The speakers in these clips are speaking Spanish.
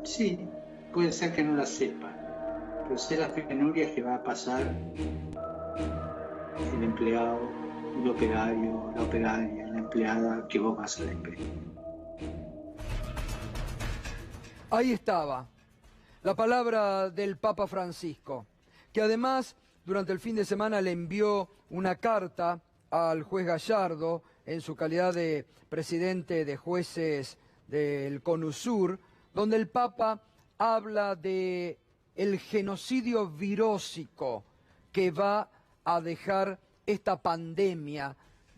Sí, puede ser que no la sepa, pero sé las penurias que va a pasar el empleado, el operario, la operaria, la empleada que vos vas a despedir. Ahí estaba, la palabra del Papa Francisco, que además durante el fin de semana le envió una carta al juez Gallardo en su calidad de presidente de jueces del CONUSUR, donde el Papa habla de el genocidio virósico que va a dejar esta pandemia,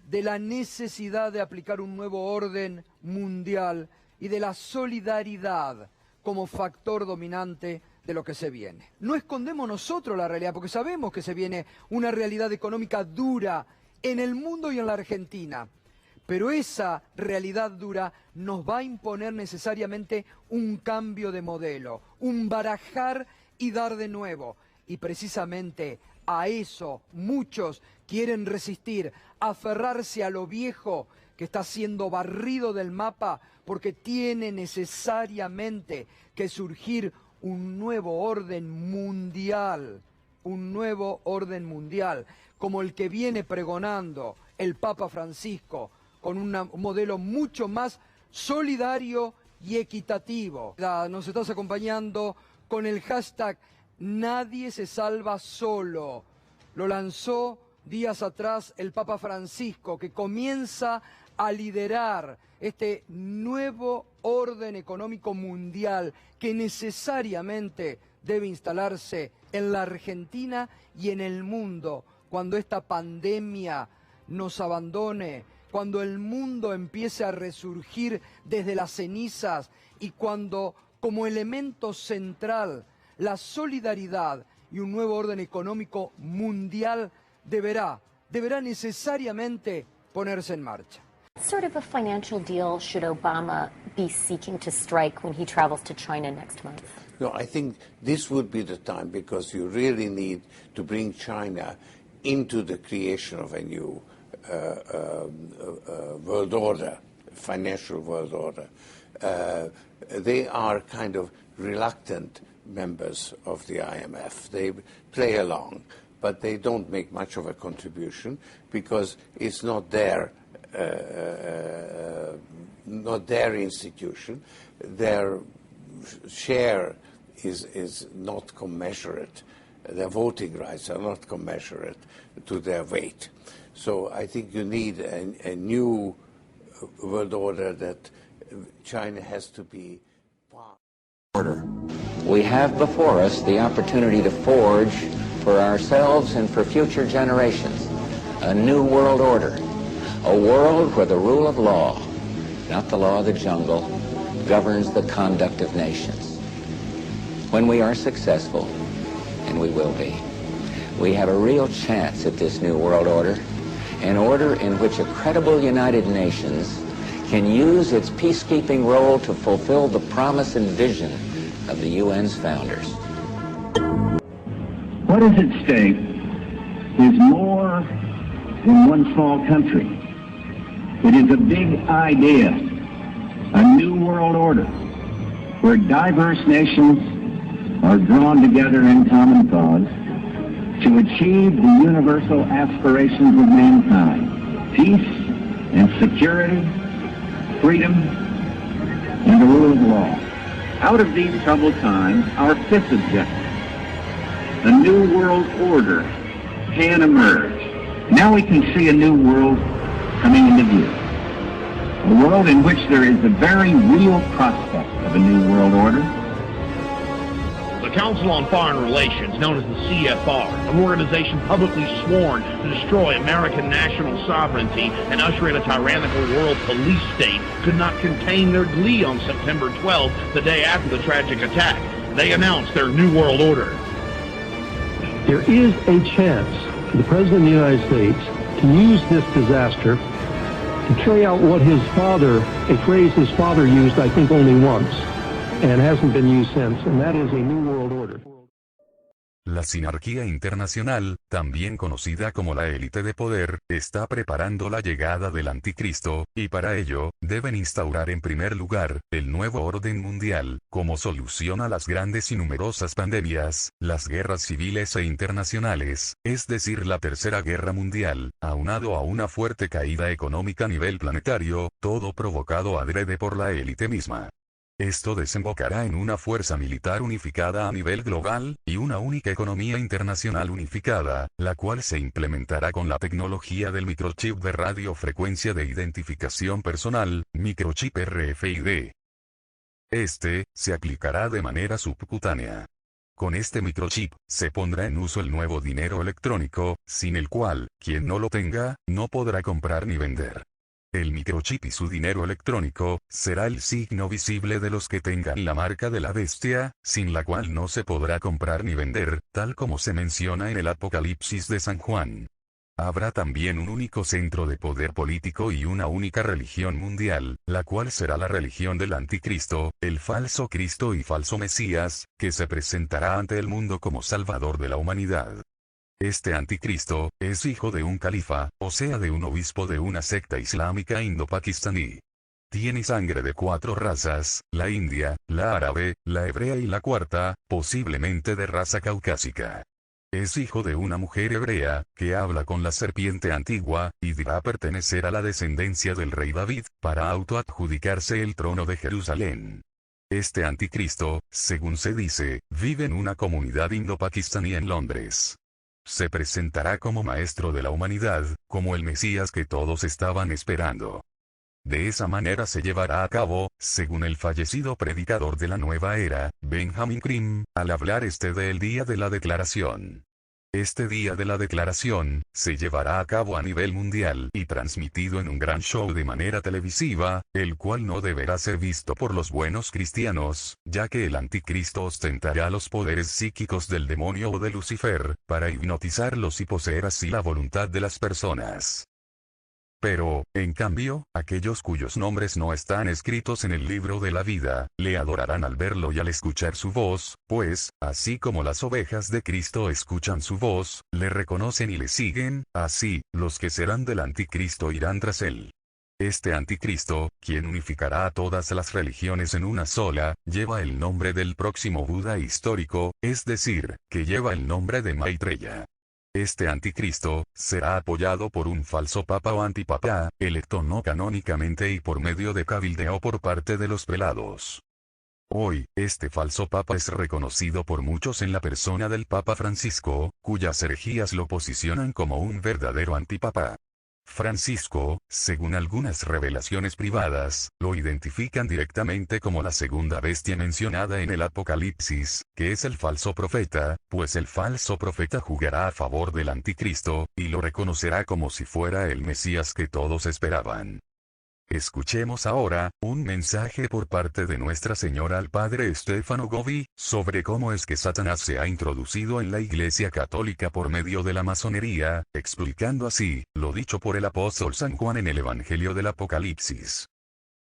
de la necesidad de aplicar un nuevo orden mundial y de la solidaridad como factor dominante de lo que se viene. No escondemos nosotros la realidad, porque sabemos que se viene una realidad económica dura en el mundo y en la Argentina. Pero esa realidad dura nos va a imponer necesariamente un cambio de modelo, un barajar y dar de nuevo. Y precisamente a eso muchos quieren resistir, aferrarse a lo viejo que está siendo barrido del mapa, porque tiene necesariamente que surgir un nuevo orden mundial, como el que viene pregonando el Papa Francisco, con un modelo mucho más solidario y equitativo. Nos estás acompañando con el hashtag Nadie se salva solo. Lo lanzó días atrás el Papa Francisco, que comienza a liderar este nuevo orden económico mundial que necesariamente debe instalarse en la Argentina y en el mundo cuando esta pandemia nos abandone, cuando el mundo empiece a resurgir desde las cenizas y cuando, como elemento central, la solidaridad y un nuevo orden económico mundial deberá necesariamente ponerse en marcha. What sort of a financial deal should Obama be seeking to strike when he travels to China next month? No, I think this would be the time, because you really need to bring China into the creation of a new world order, financial world order. They are kind of reluctant members of the IMF. They play along, but they don't make much of a contribution because it's not their institution. Their share is not commensurate. Their voting rights are not commensurate to their weight. So I think you need a new world order that China has to be part of. We have before us the opportunity to forge for ourselves and for future generations a new world order, a world where the rule of law, not the law of the jungle, governs the conduct of nations. When we are successful, and we will be, we have a real chance at this new world order, an order in which a credible United Nations can use its peacekeeping role to fulfill the promise and vision of the UN's founders. What is at stake is more than one small country. It is a big idea, a new world order, where diverse nations are drawn together in common cause to achieve the universal aspirations of mankind: peace and security, freedom, and the rule of law. Out of these troubled times, our fifth objective, a new world order, can emerge. Now we can see a new world coming into view. A world in which there is a very real prospect of a new world order. The Council on Foreign Relations, known as the CFR, an organization publicly sworn to destroy American national sovereignty and usher in a tyrannical world police state, could not contain their glee on September 12th, the day after the tragic attack. They announced their new world order. There is a chance for the President of the United States to use this disaster to carry out what his father, a phrase his father used, I think, only once, and hasn't been used since, and that is a new world order. La sinarquía internacional, también conocida como la élite de poder, está preparando la llegada del anticristo, y para ello, deben instaurar en primer lugar, el nuevo orden mundial, como solución a las grandes y numerosas pandemias, las guerras civiles e internacionales, es decir la Tercera Guerra Mundial, aunado a una fuerte caída económica a nivel planetario, todo provocado adrede por la élite misma. Esto desembocará en una fuerza militar unificada a nivel global, y una única economía internacional unificada, la cual se implementará con la tecnología del microchip de radiofrecuencia de identificación personal, microchip RFID. Este, se aplicará de manera subcutánea. Con este microchip, se pondrá en uso el nuevo dinero electrónico, sin el cual, quien no lo tenga, no podrá comprar ni vender. El microchip y su dinero electrónico, será el signo visible de los que tengan la marca de la bestia, sin la cual no se podrá comprar ni vender, tal como se menciona en el Apocalipsis de San Juan. Habrá también un único centro de poder político y una única religión mundial, la cual será la religión del anticristo, el falso Cristo y falso Mesías, que se presentará ante el mundo como Salvador de la humanidad. Este anticristo, es hijo de un califa, o sea de un obispo de una secta islámica indo-pakistaní. Tiene sangre de 4 razas, la india, la árabe, la hebrea y la cuarta, posiblemente de raza caucásica. Es hijo de una mujer hebrea, que habla con la serpiente antigua, y dirá pertenecer a la descendencia del rey David, para autoadjudicarse el trono de Jerusalén. Este anticristo, según se dice, vive en una comunidad indo-pakistaní en Londres. Se presentará como maestro de la humanidad, como el Mesías que todos estaban esperando. De esa manera se llevará a cabo, según el fallecido predicador de la nueva era, Benjamin Grimm, al hablar del día de la declaración. Este día de la declaración, se llevará a cabo a nivel mundial y transmitido en un gran show de manera televisiva, el cual no deberá ser visto por los buenos cristianos, ya que el anticristo ostentará los poderes psíquicos del demonio o de Lucifer, para hipnotizarlos y poseer así la voluntad de las personas. Pero, en cambio, aquellos cuyos nombres no están escritos en el libro de la vida, le adorarán al verlo y al escuchar su voz, pues, así como las ovejas de Cristo escuchan su voz, le reconocen y le siguen, así, los que serán del anticristo irán tras él. Este anticristo, quien unificará a todas las religiones en una sola, lleva el nombre del próximo Buda histórico, es decir, que lleva el nombre de Maitreya. Este anticristo, será apoyado por un falso papa o antipapa, electo no canónicamente y por medio de cabildeo por parte de los prelados. Hoy, este falso papa es reconocido por muchos en la persona del Papa Francisco, cuyas herejías lo posicionan como un verdadero antipapa. Francisco, según algunas revelaciones privadas, lo identifican directamente como la segunda bestia mencionada en el Apocalipsis, que es el falso profeta, pues el falso profeta jugará a favor del anticristo, y lo reconocerá como si fuera el Mesías que todos esperaban. Escuchemos ahora, un mensaje por parte de Nuestra Señora al Padre Stefano Govi, sobre cómo es que Satanás se ha introducido en la Iglesia Católica por medio de la masonería, explicando así, lo dicho por el apóstol San Juan en el Evangelio del Apocalipsis.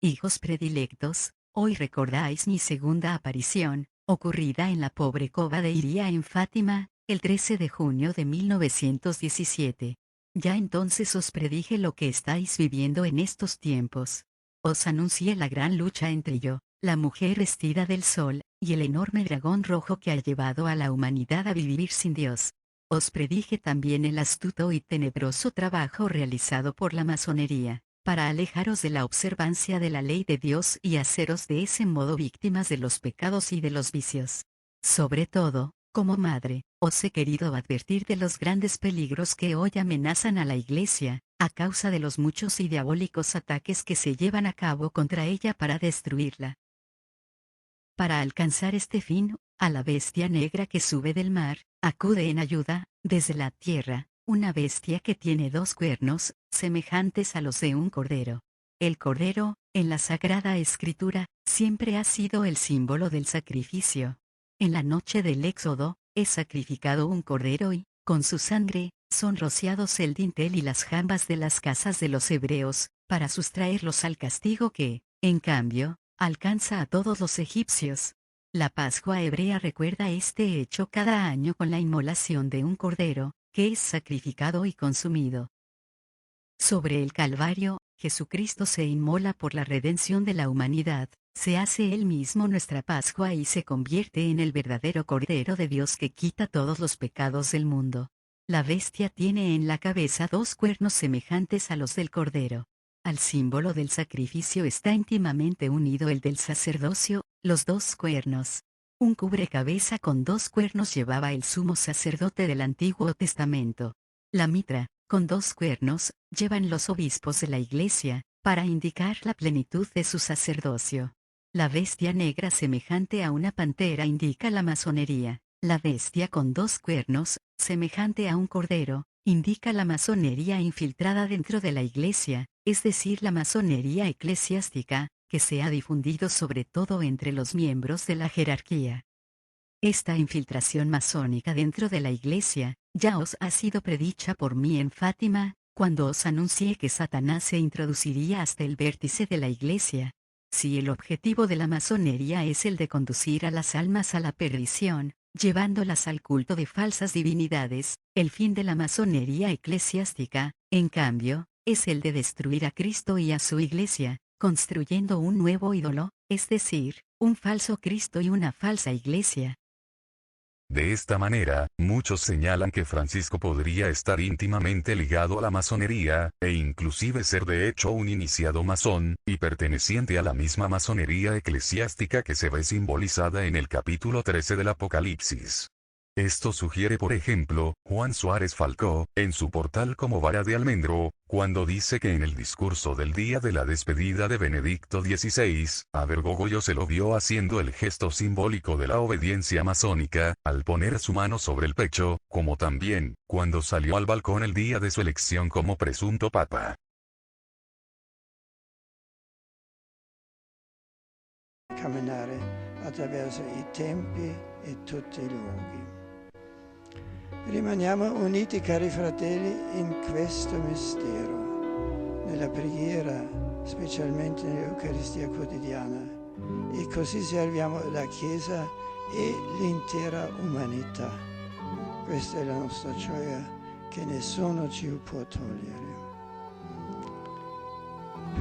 Hijos predilectos, hoy recordáis mi segunda aparición, ocurrida en la pobre cova de Iría en Fátima, el 13 de junio de 1917. Ya entonces os predije lo que estáis viviendo en estos tiempos. Os anuncié la gran lucha entre yo, la mujer vestida del sol, y el enorme dragón rojo que ha llevado a la humanidad a vivir sin Dios. Os predije también el astuto y tenebroso trabajo realizado por la masonería, para alejaros de la observancia de la ley de Dios y haceros de ese modo víctimas de los pecados y de los vicios. Sobre todo, como madre, os he querido advertir de los grandes peligros que hoy amenazan a la Iglesia, a causa de los muchos y diabólicos ataques que se llevan a cabo contra ella para destruirla. Para alcanzar este fin, a la bestia negra que sube del mar, acude en ayuda, desde la tierra, una bestia que tiene 2 cuernos, semejantes a los de un cordero. El cordero, en la Sagrada Escritura, siempre ha sido el símbolo del sacrificio. En la noche del Éxodo, es sacrificado un cordero y, con su sangre, son rociados el dintel y las jambas de las casas de los hebreos, para sustraerlos al castigo que, en cambio, alcanza a todos los egipcios. La Pascua hebrea recuerda este hecho cada año con la inmolación de un cordero, que es sacrificado y consumido. Sobre el Calvario, Jesucristo se inmola por la redención de la humanidad, se hace Él mismo nuestra Pascua y se convierte en el verdadero Cordero de Dios que quita todos los pecados del mundo. La bestia tiene en la cabeza 2 cuernos semejantes a los del Cordero. Al símbolo del sacrificio está íntimamente unido el del sacerdocio, los 2 cuernos. Un cubrecabeza con 2 cuernos llevaba el sumo sacerdote del Antiguo Testamento. La mitra, con 2 cuernos, llevan los obispos de la Iglesia, para indicar la plenitud de su sacerdocio. La bestia negra semejante a una pantera indica la masonería. La bestia con 2 cuernos, semejante a un cordero, indica la masonería infiltrada dentro de la Iglesia, es decir, la masonería eclesiástica, que se ha difundido sobre todo entre los miembros de la jerarquía. Esta infiltración masónica dentro de la Iglesia, ya os ha sido predicha por mí en Fátima, cuando os anuncié que Satanás se introduciría hasta el vértice de la Iglesia. Si el objetivo de la masonería es el de conducir a las almas a la perdición, llevándolas al culto de falsas divinidades, el fin de la masonería eclesiástica, en cambio, es el de destruir a Cristo y a su Iglesia, construyendo un nuevo ídolo, es decir, un falso Cristo y una falsa Iglesia. De esta manera, muchos señalan que Francisco podría estar íntimamente ligado a la masonería, e inclusive ser de hecho un iniciado masón, y perteneciente a la misma masonería eclesiástica que se ve simbolizada en el capítulo 13 del Apocalipsis. Esto sugiere por ejemplo, Juan Suárez Falcó, en su portal Como Vara de Almendro, cuando dice que en el discurso del día de la despedida de Benedicto XVI, a Bergoglio se lo vio haciendo el gesto simbólico de la obediencia masónica, al poner su mano sobre el pecho, como también, cuando salió al balcón el día de su elección como presunto papa. Camminare attraverso i tempi e tutti i luoghi. Rimaniamo uniti, cari fratelli, in questo mistero, nella preghiera, specialmente nell'Eucaristia quotidiana, e così serviamo la Chiesa e l'intera umanità. Questa è la nostra gioia che nessuno ci può togliere.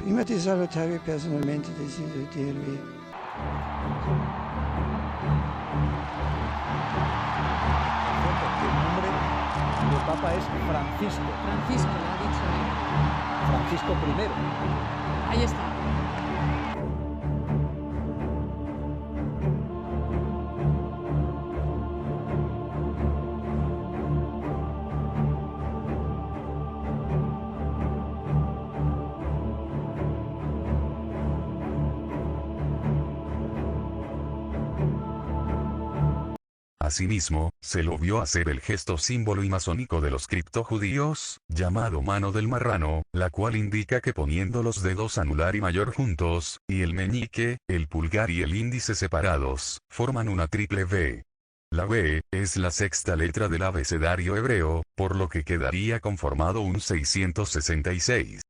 Prima di salutarvi personalmente desidero dirvi que el nombre del Papa es Francisco. Francisco, lo ha dicho él. Francisco I. Ahí está. Asimismo, se lo vio hacer el gesto símbolo y masónico de los criptojudíos, llamado mano del marrano, la cual indica que poniendo los dedos anular y mayor juntos, y el meñique, el pulgar y el índice separados, forman una triple V. La V es la 6ª letra del abecedario hebreo, por lo que quedaría conformado un 666.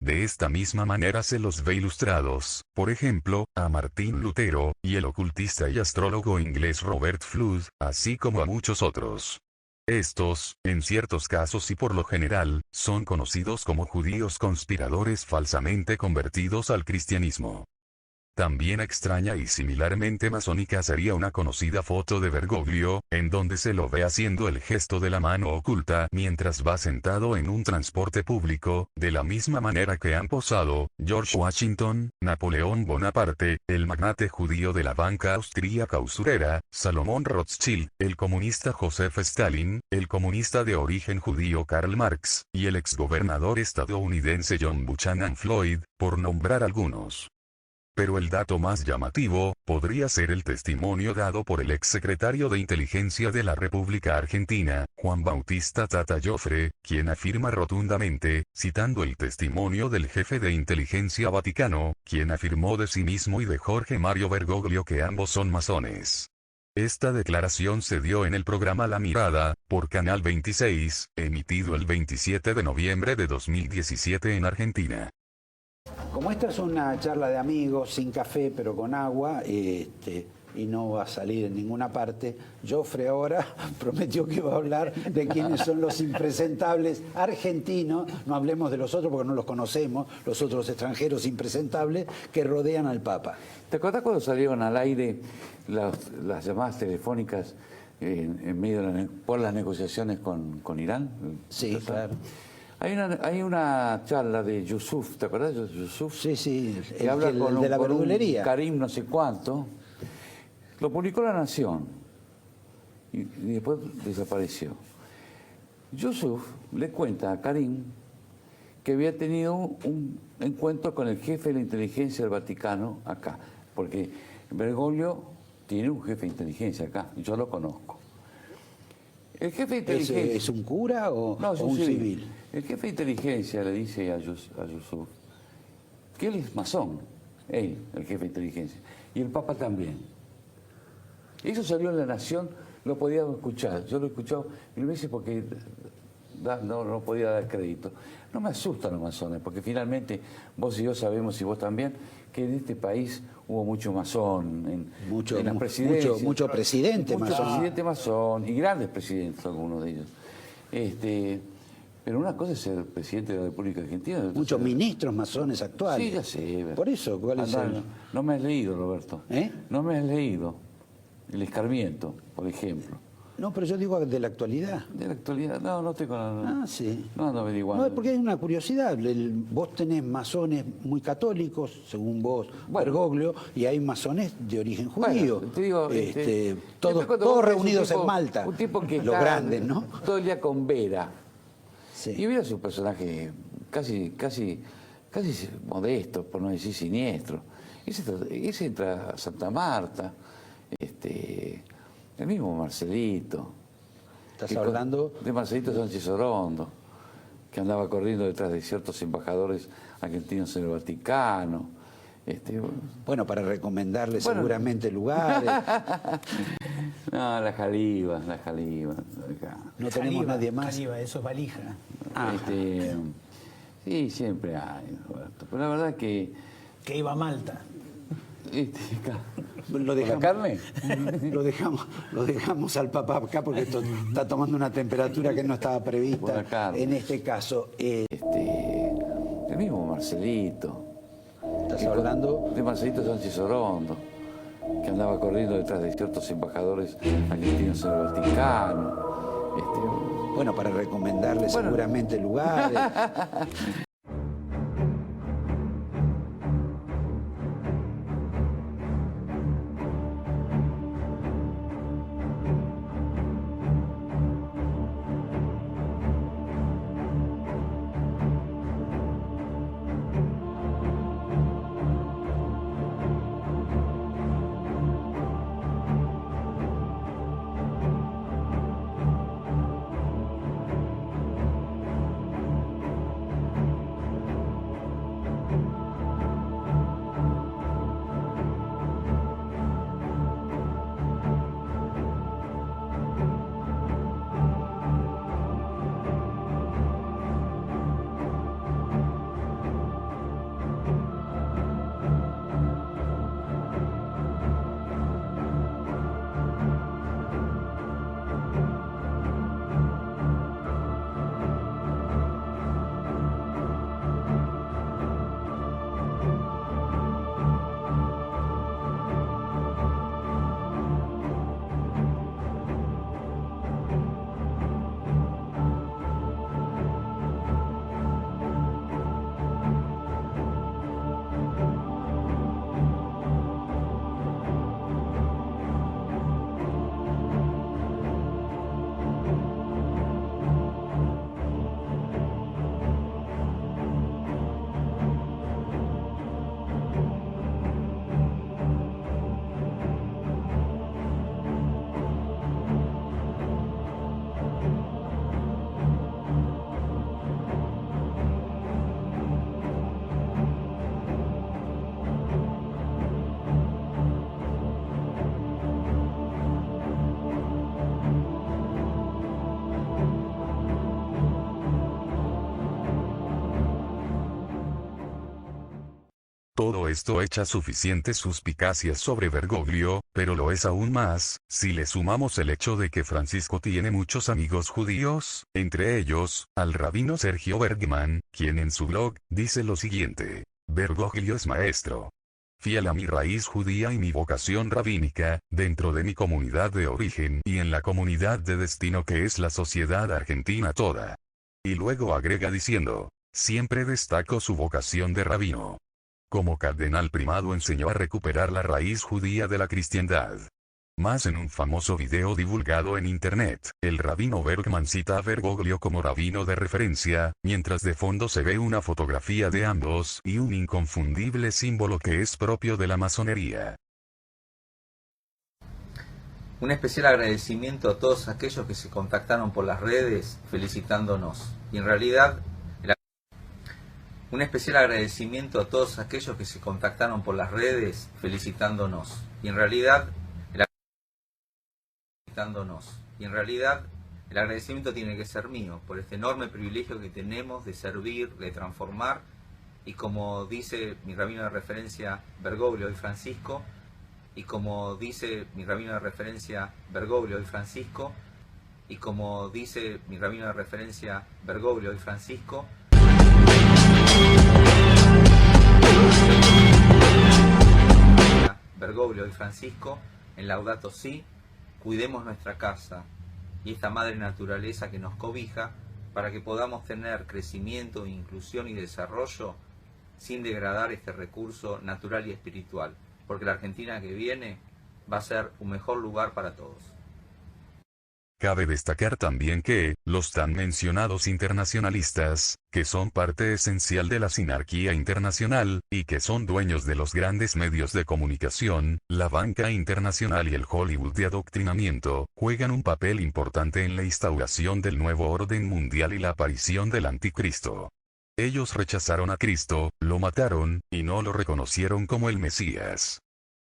De esta misma manera se los ve ilustrados, por ejemplo, a Martín Lutero, y el ocultista y astrólogo inglés Robert Flood, así como a muchos otros. Estos, en ciertos casos y por lo general, son conocidos como judíos conspiradores falsamente convertidos al cristianismo. También extraña y similarmente masónica sería una conocida foto de Bergoglio, en donde se lo ve haciendo el gesto de la mano oculta mientras va sentado en un transporte público, de la misma manera que han posado George Washington, Napoleón Bonaparte, el magnate judío de la banca austríaca usurera, Salomón Rothschild, el comunista Joseph Stalin, el comunista de origen judío Karl Marx, y el exgobernador estadounidense John Buchanan Floyd, por nombrar algunos. Pero el dato más llamativo, podría ser el testimonio dado por el exsecretario de Inteligencia de la República Argentina, Juan Bautista Tata Joffre, quien afirma rotundamente, citando el testimonio del jefe de inteligencia vaticano, quien afirmó de sí mismo y de Jorge Mario Bergoglio que ambos son masones. Esta declaración se dio en el programa La Mirada, por Canal 26, emitido el 27 de noviembre de 2017 en Argentina. Como esta es una charla de amigos, sin café, pero con agua, y no va a salir en ninguna parte, Joffre ahora prometió que va a hablar de quiénes son los impresentables argentinos, no hablemos de los otros porque no los conocemos, los otros extranjeros impresentables que rodean al Papa. ¿Te acordás cuando salieron al aire las llamadas telefónicas en medio por las negociaciones con Irán? Sí, claro. Hay una charla de Yusuf, ¿te acordás de Yusuf? Sí, sí, que habla el con de la con verdulería. Karim no sé cuánto. Lo publicó La Nación y después desapareció. Yusuf le cuenta a Karim que había tenido un encuentro con el jefe de la inteligencia del Vaticano acá, porque Bergoglio tiene un jefe de inteligencia acá, yo lo conozco. El jefe de inteligencia... ¿Es un cura o, no, es un civil? El jefe de inteligencia le dice a Yusuf que él es masón, él, el jefe de inteligencia, y el Papa también. Eso salió en La Nación, lo podíamos escuchar, yo lo he escuchado mil veces porque no podía dar crédito. No me asustan los masones, porque finalmente vos y yo sabemos, y vos también, que en este país hubo mucho masón, en las presidencias. Mucho presidente masón. Mucho presidente masón, y grandes presidentes algunos de ellos. Pero una cosa es ser presidente de la República Argentina. Muchos ministros masones actuales. Sí, ya sé. Por eso, ¿cuál es el...? No me has leído, Roberto. No me has leído el escarmiento, por ejemplo. No, pero yo digo de la actualidad. De la actualidad, no tengo nada. Ah, sí. No ando averiguando. No, porque hay una curiosidad. Vos tenés masones muy católicos, según vos, Bergoglio, y hay masones de origen judío. Bueno, te digo, todos reunidos en Malta. Un tipo que los grandes, ¿no? Todo el día con Vera. Sí. Y Vera es un personaje casi modesto, por no decir siniestro. Ese entra a Santa Marta. El mismo Marcelito. ¿Estás hablando? De Marcelito Sánchez Orondo, que andaba corriendo detrás de ciertos embajadores argentinos en el Vaticano. Bueno, para recomendarle seguramente lugares. No, la Jaliba. No tenemos nadie más. Jaliba, eso es valija. Sí, siempre hay, Roberto. Pero la verdad que iba a Malta. Lo dejamos, ¿la carne? Lo dejamos al Papa acá porque esto está tomando una temperatura que no estaba prevista en este caso. El mismo Marcelito. ¿Estás hablando? De Marcelito Sánchez Orondo, que andaba corriendo detrás de ciertos embajadores argentinos en el Vaticano. Bueno, para recomendarle seguramente lugares. Todo esto echa suficientes suspicacias sobre Bergoglio, pero lo es aún más, si le sumamos el hecho de que Francisco tiene muchos amigos judíos, entre ellos, al rabino Sergio Bergman, quien en su blog, dice lo siguiente: Bergoglio es maestro. Fiel a mi raíz judía y mi vocación rabínica, dentro de mi comunidad de origen y en la comunidad de destino que es la sociedad argentina toda. Y luego agrega diciendo, siempre destaco su vocación de rabino. Como cardenal primado enseñó a recuperar la raíz judía de la cristiandad. Más en un famoso video divulgado en internet, el rabino Bergman cita a Bergoglio como rabino de referencia, mientras de fondo se ve una fotografía de ambos y un inconfundible símbolo que es propio de la masonería. Un especial agradecimiento a todos aquellos que se contactaron por las redes felicitándonos. Y en realidad, un especial agradecimiento a todos aquellos que se contactaron por las redes felicitándonos. Y en realidad, el agradecimiento tiene que ser mío por este enorme privilegio que tenemos de servir, de transformar, y como dice mi rabino de referencia Bergoglio y Francisco, y como dice mi rabino de referencia Bergoglio y Francisco, y como dice mi rabino de referencia Bergoglio y Francisco, Bergoglio y Francisco, en Laudato Si, cuidemos nuestra casa y esta madre naturaleza que nos cobija para que podamos tener crecimiento, inclusión y desarrollo sin degradar este recurso natural y espiritual, porque la Argentina que viene va a ser un mejor lugar para todos. Cabe destacar también que, los tan mencionados internacionalistas, que son parte esencial de la sinarquía internacional, y que son dueños de los grandes medios de comunicación, la banca internacional y el Hollywood de adoctrinamiento, juegan un papel importante en la instauración del nuevo orden mundial y la aparición del anticristo. Ellos rechazaron a Cristo, lo mataron, y no lo reconocieron como el Mesías.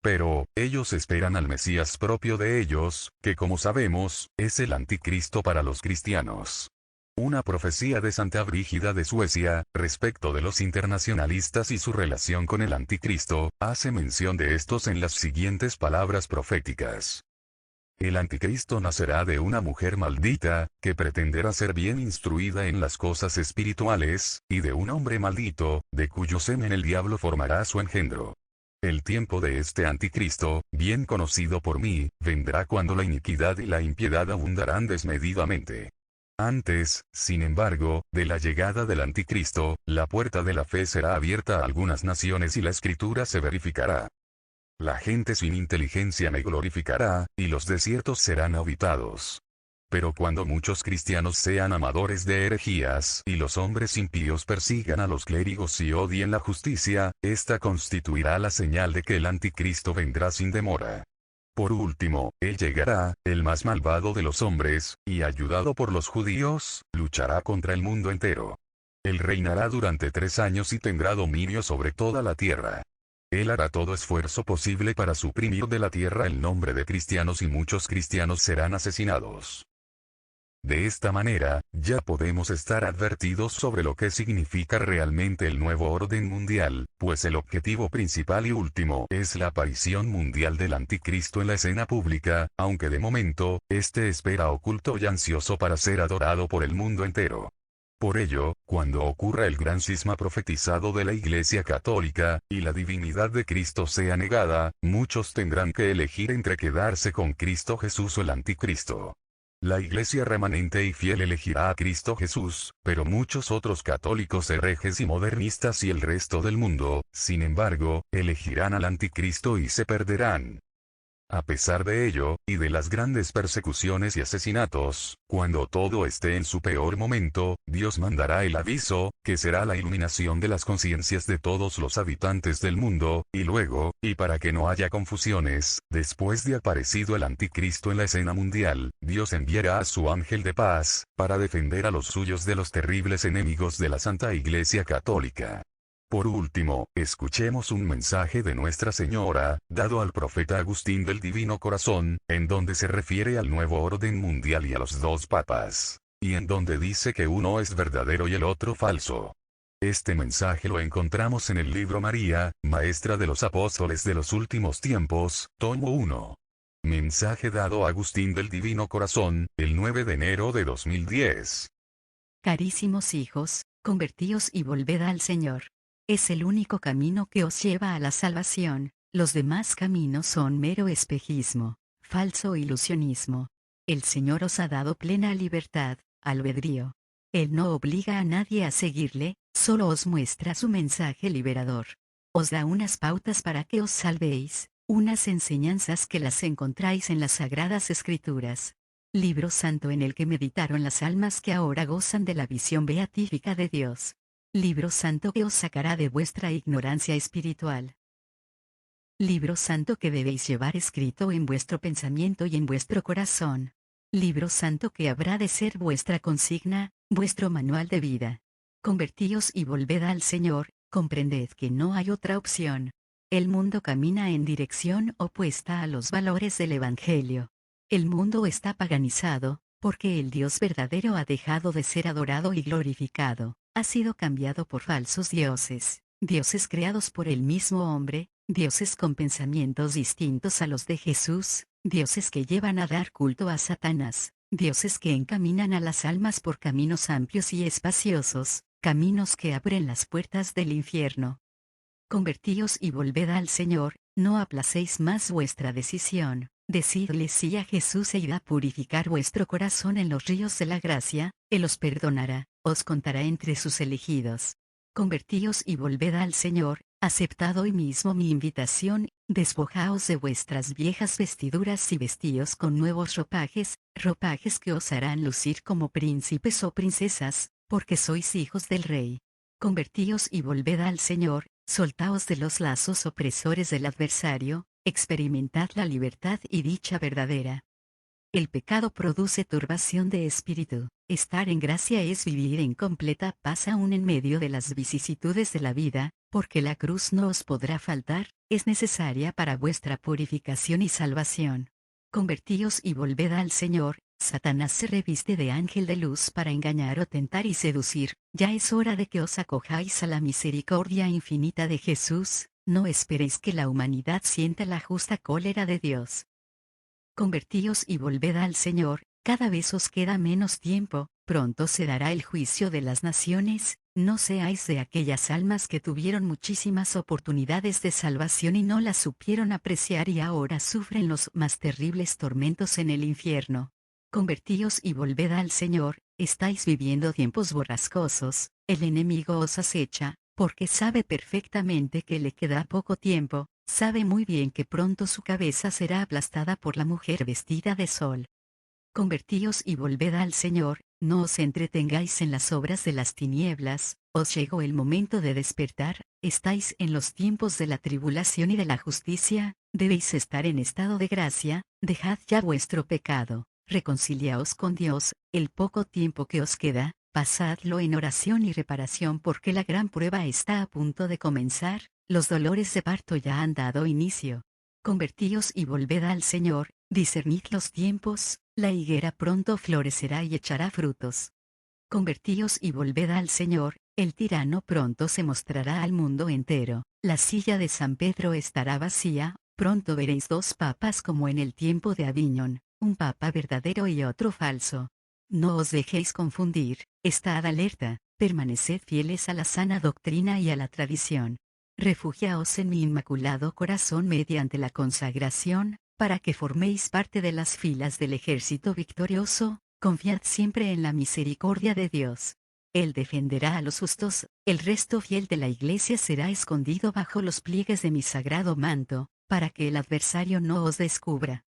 Pero, ellos esperan al Mesías propio de ellos, que como sabemos, es el anticristo para los cristianos. Una profecía de Santa Brígida de Suecia, respecto de los internacionalistas y su relación con el anticristo, hace mención de estos en las siguientes palabras proféticas. El anticristo nacerá de una mujer maldita, que pretenderá ser bien instruida en las cosas espirituales, y de un hombre maldito, de cuyo semen el diablo formará su engendro. El tiempo de este anticristo, bien conocido por mí, vendrá cuando la iniquidad y la impiedad abundarán desmedidamente. Antes, sin embargo, de la llegada del anticristo, la puerta de la fe será abierta a algunas naciones y la escritura se verificará. La gente sin inteligencia me glorificará, y los desiertos serán habitados. Pero cuando muchos cristianos sean amadores de herejías y los hombres impíos persigan a los clérigos y odien la justicia, esta constituirá la señal de que el anticristo vendrá sin demora. Por último, él llegará, el más malvado de los hombres, y ayudado por los judíos, luchará contra el mundo entero. Él reinará durante 3 años y tendrá dominio sobre toda la tierra. Él hará todo esfuerzo posible para suprimir de la tierra el nombre de cristianos y muchos cristianos serán asesinados. De esta manera, ya podemos estar advertidos sobre lo que significa realmente el nuevo orden mundial, pues el objetivo principal y último es la aparición mundial del anticristo en la escena pública, aunque de momento, este espera oculto y ansioso para ser adorado por el mundo entero. Por ello, cuando ocurra el gran cisma profetizado de la Iglesia Católica, y la divinidad de Cristo sea negada, muchos tendrán que elegir entre quedarse con Cristo Jesús o el anticristo. La Iglesia remanente y fiel elegirá a Cristo Jesús, pero muchos otros católicos herejes y modernistas y el resto del mundo, sin embargo, elegirán al anticristo y se perderán. A pesar de ello, y de las grandes persecuciones y asesinatos, cuando todo esté en su peor momento, Dios mandará el aviso, que será la iluminación de las conciencias de todos los habitantes del mundo, y luego, y para que no haya confusiones, después de aparecido el anticristo en la escena mundial, Dios enviará a su ángel de paz, para defender a los suyos de los terribles enemigos de la Santa Iglesia Católica. Por último, escuchemos un mensaje de Nuestra Señora, dado al profeta Agustín del Divino Corazón, en donde se refiere al nuevo orden mundial y a los 2 papas, y en donde dice que uno es verdadero y el otro falso. Este mensaje lo encontramos en el libro María, Maestra de los Apóstoles de los Últimos Tiempos, tomo 1. Mensaje dado a Agustín del Divino Corazón, el 9 de enero de 2010. Carísimos hijos, convertíos y volved al Señor. Es el único camino que os lleva a la salvación, los demás caminos son mero espejismo, falso ilusionismo. El Señor os ha dado plena libertad, albedrío. Él no obliga a nadie a seguirle, solo os muestra su mensaje liberador. Os da unas pautas para que os salvéis, unas enseñanzas que las encontráis en las Sagradas Escrituras. Libro santo en el que meditaron las almas que ahora gozan de la visión beatífica de Dios. Libro santo que os sacará de vuestra ignorancia espiritual. Libro santo que debéis llevar escrito en vuestro pensamiento y en vuestro corazón. Libro santo que habrá de ser vuestra consigna, vuestro manual de vida. Convertíos y volved al Señor, comprended que no hay otra opción. El mundo camina en dirección opuesta a los valores del Evangelio. El mundo está paganizado, porque el Dios verdadero ha dejado de ser adorado y glorificado, ha sido cambiado por falsos dioses, dioses creados por el mismo hombre, dioses con pensamientos distintos a los de Jesús, dioses que llevan a dar culto a Satanás, dioses que encaminan a las almas por caminos amplios y espaciosos, caminos que abren las puertas del infierno. Convertíos y volved al Señor, no aplacéis más vuestra decisión, decidle sí a Jesús e id a purificar vuestro corazón en los ríos de la gracia, Él os perdonará, os contará entre sus elegidos. Convertíos y volved al Señor, aceptad hoy mismo mi invitación, despojaos de vuestras viejas vestiduras y vestíos con nuevos ropajes, ropajes que os harán lucir como príncipes o princesas, porque sois hijos del Rey. Convertíos y volved al Señor, soltaos de los lazos opresores del adversario, experimentad la libertad y dicha verdadera. El pecado produce turbación de espíritu, estar en gracia es vivir en completa paz aún en medio de las vicisitudes de la vida, porque la cruz no os podrá faltar, es necesaria para vuestra purificación y salvación. Convertíos y volved al Señor, Satanás se reviste de ángel de luz para engañar o tentar y seducir, ya es hora de que os acojáis a la misericordia infinita de Jesús, no esperéis que la humanidad sienta la justa cólera de Dios. Convertíos y volved al Señor, cada vez os queda menos tiempo, pronto se dará el juicio de las naciones, no seáis de aquellas almas que tuvieron muchísimas oportunidades de salvación y no las supieron apreciar y ahora sufren los más terribles tormentos en el infierno. Convertíos y volved al Señor, estáis viviendo tiempos borrascosos, el enemigo os acecha, porque sabe perfectamente que le queda poco tiempo, sabe muy bien que pronto su cabeza será aplastada por la mujer vestida de sol. Convertíos y volved al Señor, no os entretengáis en las obras de las tinieblas, os llegó el momento de despertar, estáis en los tiempos de la tribulación y de la justicia, debéis estar en estado de gracia, dejad ya vuestro pecado, reconciliaos con Dios, el poco tiempo que os queda, pasadlo en oración y reparación porque la gran prueba está a punto de comenzar, los dolores de parto ya han dado inicio. Convertíos y volved al Señor, discernid los tiempos, la higuera pronto florecerá y echará frutos. Convertíos y volved al Señor, el tirano pronto se mostrará al mundo entero, la silla de San Pedro estará vacía, pronto veréis dos papas como en el tiempo de Aviñón, un papa verdadero y otro falso. No os dejéis confundir, estad alerta, permaneced fieles a la sana doctrina y a la tradición. Refugiaos en mi inmaculado corazón mediante la consagración, para que forméis parte de las filas del ejército victorioso, confiad siempre en la misericordia de Dios. Él defenderá a los justos, el resto fiel de la Iglesia será escondido bajo los pliegues de mi sagrado manto, para que el adversario no os descubra.